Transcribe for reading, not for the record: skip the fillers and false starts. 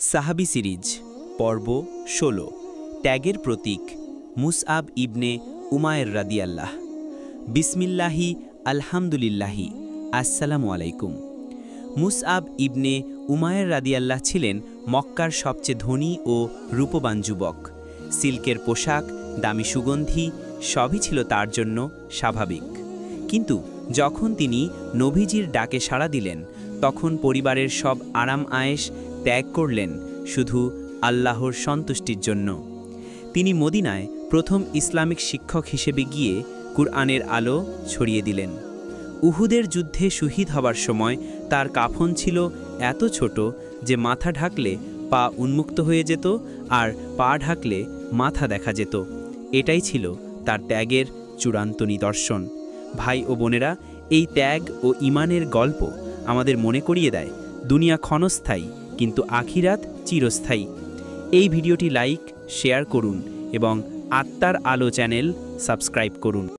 সাহাবী সিরিজ পর্ব ১৬ ত্যাগের প্রতীক মুসআব ইবনে উমায়ের রাদিয়াল্লাহ। বিসমিল্লাহি আলহামদুলিল্লাহি আসসালামু আলাইকুম। মুসআব ইবনে উমায়ের রাদিয়াল্লাহ ছিলেন মক্কার সবচেয়ে ধনী ও রূপবান যুবক। সিল্কের পোশাক, দামি সুগন্ধি সবই ছিল তার জন্য স্বাভাবিক। কিন্তু যখন তিনি নবীজির ডাকে সাড়া দিলেন, তখন পরিবারের সব আরাম আয়েশ ত্যাগ করলেন শুধু আল্লাহর সন্তুষ্টির জন্য। তিনি মদিনায় প্রথম ইসলামিক শিক্ষক হিসেবে গিয়ে কুরআনের আলো ছড়িয়ে দিলেন। উহুদের যুদ্ধে শহীদ হবার সময় তার কাফন ছিল এত ছোট যে মাথা ঢাকলে পা উন্মুক্ত হয়ে যেত, আর পা ঢাকলে মাথা দেখা যেত। এটাই ছিল তার ত্যাগের চূড়ান্ত নিদর্শন। ভাই ও বোনেরা, এই ত্যাগ ও ঈমানের গল্প আমাদের মনে করিয়ে দেয় দুনিয়া ক্ষণস্থায়ী, কিন্তু আখিরাত চিরস্থায়ী। এই ভিডিওটি লাইক, শেয়ার করুন এবং আত্মার আলো চ্যানেল সাবস্ক্রাইব করুন।